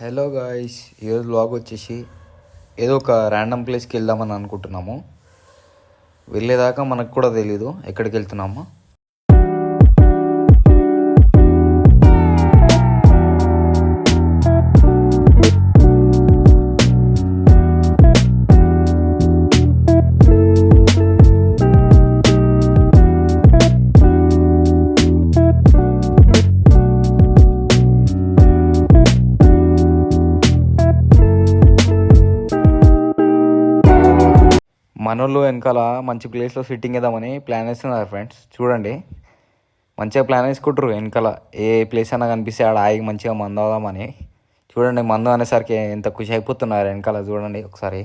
Hello guys, ఈరోజు vlog వచ్చేసి ఏదో ఒక ర్యాండమ్ ప్లేస్కి వెళ్దామని అనుకుంటున్నాము. వెళ్ళేదాకా మనకు కూడా తెలీదు ఎక్కడికి వెళ్తున్నాము. మనోళ్ళు వెనకాల మంచి ప్లేస్లో సిట్టింగ్ వేద్దామని ప్లాన్ వేస్తున్నారు ఫ్రెండ్స్. చూడండి, మంచిగా ప్లాన్ వేసుకుంటారు వెనకాల. ఏ ప్లేస్ అయినా కనిపిస్తే ఆడ ఆగి మంచిగా మందు అవుదామని. చూడండి, మందు అనేసరికి ఎంత ఖుషి అయిపోతున్నారు వెనకాల. చూడండి ఒకసారి.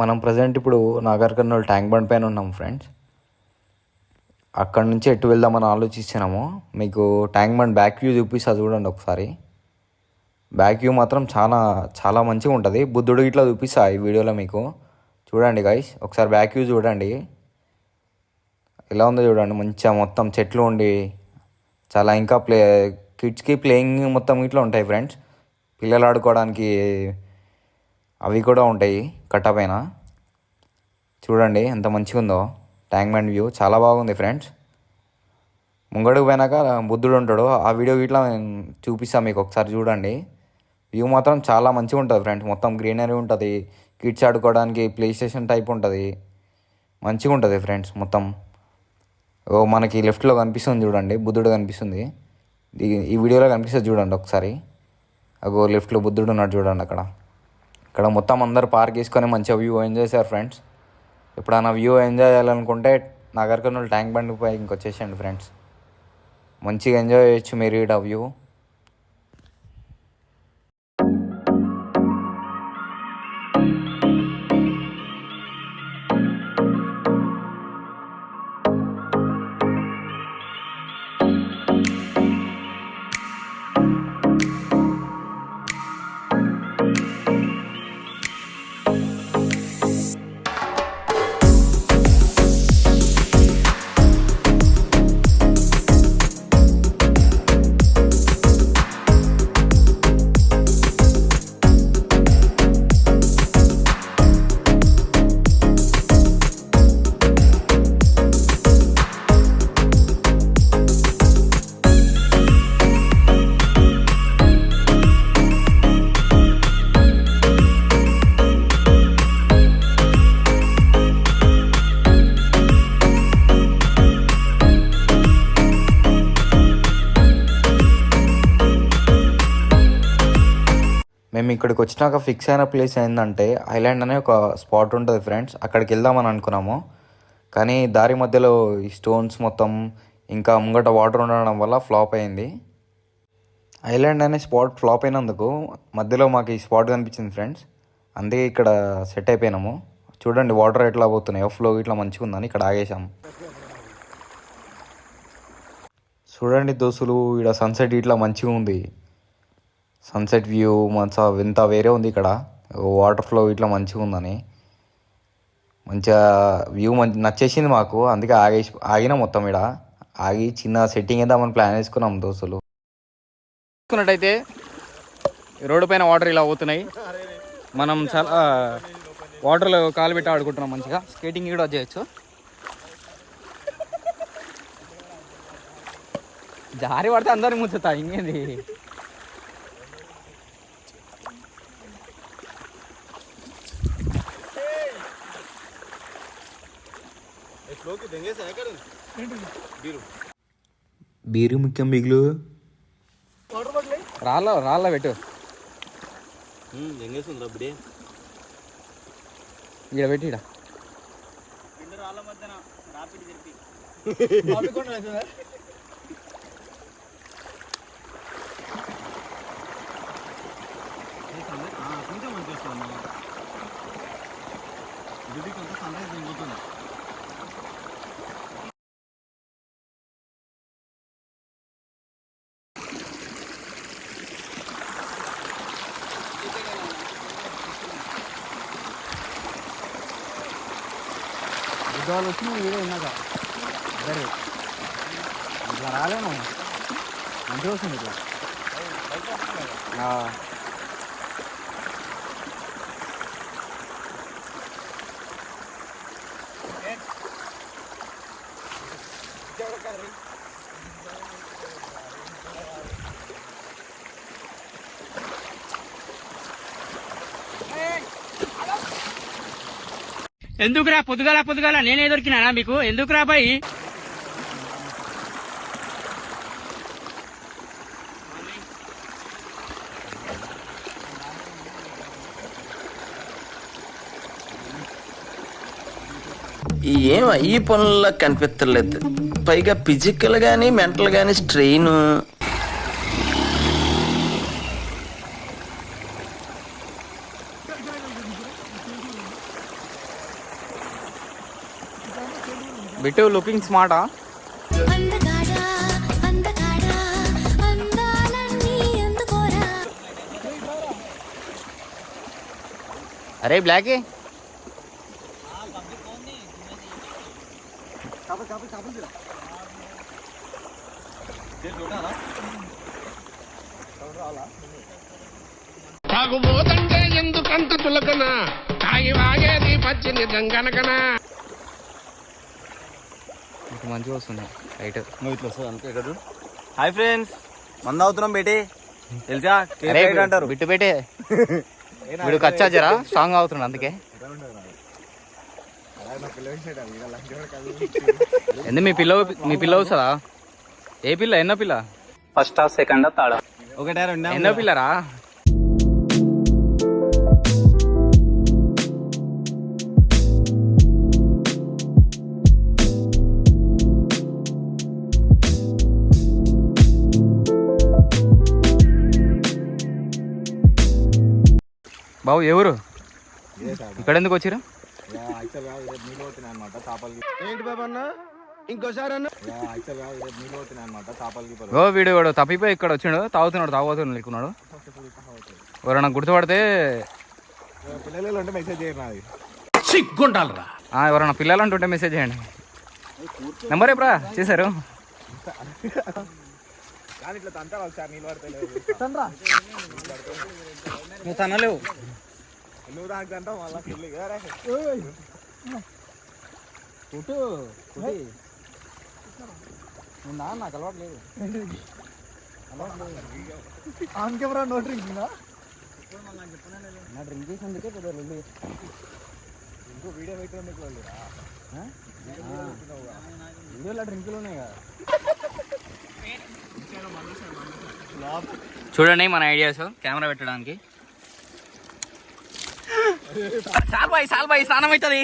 మనం ప్రజెంట్ ఇప్పుడు నాగర్ కర్నూల్ ట్యాంక్ బండ్ పైన ఉన్నాం ఫ్రెండ్స్. అక్కడ నుంచి ఎటు వెళ్దామని ఆలోచిస్తున్నాము. మీకు ట్యాంక్ బండ్ బ్యాక్ వ్యూ చూపిస్తా చూడండి ఒకసారి. బ్యాక్ వ్యూ మాత్రం చాలా చాలా మంచిగా ఉంటుంది. బుద్ధుడు ఇట్లా చూపిస్తా ఈ వీడియోలో మీకు. చూడండి గైస్, ఒకసారి బ్యాక్ వ్యూ చూడండి ఎలా ఉందో చూడండి. మంచిగా మొత్తం చెట్లు ఉండి చాలా ఇంకా కిడ్స్కి ప్లేయింగ్ మొత్తం ఇట్లా ఉంటాయి ఫ్రెండ్స్. పిల్లలు ఆడుకోవడానికి అవి కూడా ఉంటాయి కట్టపైన. చూడండి ఎంత మంచిగా ఉందో ట్యాంక్ బండ్ వ్యూ. చాలా బాగుంది ఫ్రెండ్స్. ముంగడుకు పోయినాక బుద్ధుడు ఉంటాడు. ఆ వీడియో ఇట్లా చూపిస్తాను మీకు, ఒకసారి చూడండి. వ్యూ మాత్రం చాలా మంచిగా ఉంటుంది ఫ్రెండ్స్. మొత్తం గ్రీనరీ ఉంటుంది. కిడ్స్ ఆడుకోవడానికి ప్లే స్టేషన్ టైప్ ఉంటుంది. మంచిగా ఉంటుంది ఫ్రెండ్స్ మొత్తం. మనకి లెఫ్ట్లో కనిపిస్తుంది చూడండి, బుద్ధుడు కనిపిస్తుంది. ఈ వీడియోలో కనిపిస్తుంది చూడండి ఒకసారి. అగో లెఫ్ట్లో బుద్ధుడు ఉన్నాడు చూడండి అక్కడ. ఇక్కడ మొత్తం అందరు పార్క్ వేసుకొని మంచిగా వ్యూ ఎంజాయ్ చేశారు ఫ్రెండ్స్. ఎప్పుడైనా వ్యూ ఎంజాయ్ చేయాలనుకుంటే నాగర్ కర్నూల్ ట్యాంక్ బండ్ పై ఇంకొచ్చేసేయండి ఫ్రెండ్స్. మంచిగా ఎంజాయ్ చేయొచ్చు మీరు ఈ వ్యూ. మేము ఇక్కడికి వచ్చినాక ఫిక్స్ అయిన ప్లేస్ ఏంటంటే ఐలాండ్ అనే ఒక స్పాట్ ఉంటుంది ఫ్రెండ్స్. అక్కడికి వెళ్దామని అనుకున్నాము. కానీ దారి మధ్యలో ఈ స్టోన్స్ మొత్తం ఇంకా ముంగట వాటర్ ఉండడం వల్ల ఫ్లాప్ అయింది. ఐలాండ్ అనే స్పాట్ ఫ్లాప్ అయినందుకు మధ్యలో మాకు ఈ స్పాట్ కనిపించింది ఫ్రెండ్స్. అందుకే ఇక్కడ సెట్ అయిపోయినాము. చూడండి వాటర్ ఎట్లా పోతున్నాయో, ఫ్లో ఇట్లా మంచిగా ఉందని ఇక్కడ ఆగేసాము. చూడండి దోస్తులు, ఇక్కడ సన్సెట్ ఇట్లా మంచిగా ఉంది. సన్సెట్ వ్యూ మంచిగా ఎంత వేరే ఉంది. ఇక్కడ వాటర్ ఫ్లో ఇట్లా మంచిగా ఉందని మంచిగా వ్యూ నచ్చేసింది మాకు. అందుకే ఆగినా మొత్తం ఇక్కడ ఆగి చిన్న సెట్టింగ్ వేద్దామని ప్లాన్ వేసుకున్నాం దోస్తులు. చూసుకున్నట్టయితే రోడ్డు పైన వాటర్ ఇలా పోతున్నాయి. మనం చాలా వాటర్లో కాలు పెట్టి ఆడుకుంటున్నాం. మంచిగా స్కేటింగ్ కూడా చేయొచ్చు. జారి పడితే అందరికి ముచ్చుతా ఇంకేంది. బీరు ముఖ్యం బిగులు రాళ్ళ పెట్టు. ఇక్కడ పెట్టి ఉద్యోగాలు వచ్చి వీడియో ఉన్నాక సరే ఇట్లా రాలేము. మంచిగా వస్తుంది ఇట్లా. ఎందుకురా పొద్దుగాల పొద్దుగాల నేనే దొరికినా మీకు? ఎందుకురా బాయ్? ఏం ఈ పనుల్లో కనిపించలేదు. పైగా ఫిజికల్ గానీ మెంటల్ గానీ స్ట్రెయిన్. Bit looking స్మార్టా? అరే బ్లాకే తాగుబోతంటే ఎందుకంత చులకన, తాగి వాగేది పచ్చింది దంగనకనా. మంచిగా వస్తుంది రైట్. ఇట్లా వస్తుంది అంతే కదా. హాయ్ ఫ్రెండ్స్, మంద అవుతున్నాం బేటి తెలుసా? అంటారు బిట్టు పెట్టే వీడు కచ్చా జరా స్ట్రాంగ్ అవుతున్నాడు అందుకే. ఎందుకు మీ పిల్ల వస్తుందా? ఏ పిల్ల? ఎన్నో పిల్ల? ఫస్ట్ సెకండ్ థర్డ్ ఒకటే రెండా ఎన్నో పిల్లరా? బాబు ఎవరు ఇక్కడ ఎందుకు వచ్చిరా? ఏంటి బాబా అన్న ఇంకోసారి అన్న ఓ వీడు వాడు తప్పిపోయి ఇక్కడ వచ్చిండు, తాగుతున్నాడు లేకున్నాడు. ఎవరన్నా గుర్తుపడితే పిల్లలు అంటే మెసేజ్ చేయరు. సిగ్గుండాలరా. ఎవరన్నా పిల్లలు అంటుంటే మెసేజ్ చేయండి. నెంబర్ ఎప్పుడా చేశారు? నువ్వు తనలేవు నాకు అలవాటు లేదు. ఆన్ కెమెరా నో డ్రింకింగ్ నా డ్రింక్ చేసినందుకే ఇంకో వీడియో పెట్టినందుకు వీడియోలో డ్రింకులు ఉన్నాయి కదా. చూడండి మన ఐడియాస్ కెమెరా పెట్టడానికి. సాల్ బాయ్ స్నానం అవుతుంది.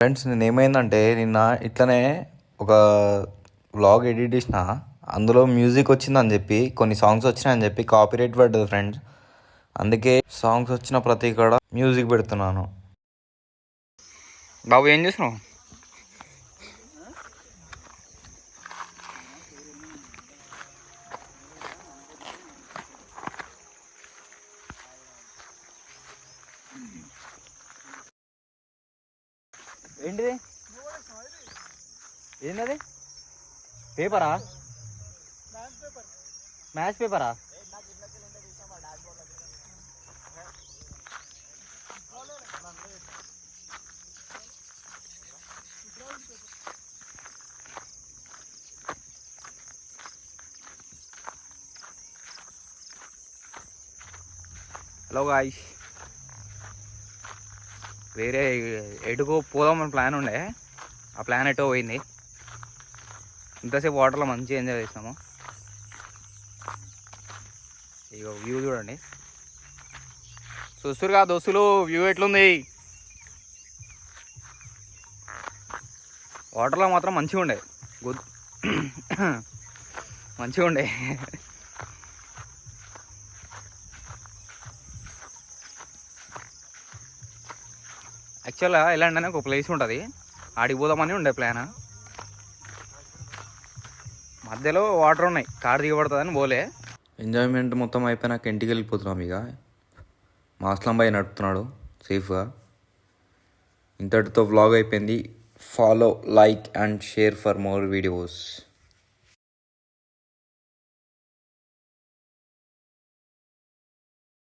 ఫ్రెండ్స్ నేను ఏమైందంటే నిన్న ఇట్లనే ఒక వ్లాగ్ ఎడిట్ చేసిన, అందులో మ్యూజిక్ వచ్చిందని చెప్పి కొన్ని సాంగ్స్ వచ్చినాయని చెప్పి కాపీరైట్ పడ్డది ఫ్రెండ్స్. అందుకే సాంగ్స్ వచ్చిన ప్రతి కాడ మ్యూజిక్ పెడుతున్నాను. బాబు ఏం చేస్తున్నావు? ఏంటిది? ఏంటది? పేపరా? మ్యాథ్స్ పేపరా? హలో గాయ్స్, వేరే ఎటుకో పోదామని ప్లాన్ ఉండే, ఆ ప్లాన్ ఎటో పోయింది. ఇంతసేపు వాటర్లో మంచిగా ఎంజాయ్ చేసినాము. ఇక వ్యూ చూడండి. చూస్తురుగా దోస్తులు వ్యూ ఎట్లుంది? వాటర్లో మాత్రం మంచిగా ఉండే, మంచిగా ఉండే. యాక్చువల్గా ఎలాంటి ఒక ప్లేస్ ఉంటుంది, ఆడికి పోదామని ఉండే ప్లాన్. మధ్యలో వాటర్ ఉన్నాయి, కార్ దిగబడుతుందని పోలే. ఎంజాయ్మెంట్ మొత్తం అయిపోయినాక ఇంటికి వెళ్ళిపోతున్నాం ఇక. మాస్లం బాయ్ నడుపుతున్నాడు సేఫ్గా. ఇంతటితో వ్లాగ్ అయిపోయింది. Follow, like and share for more videos.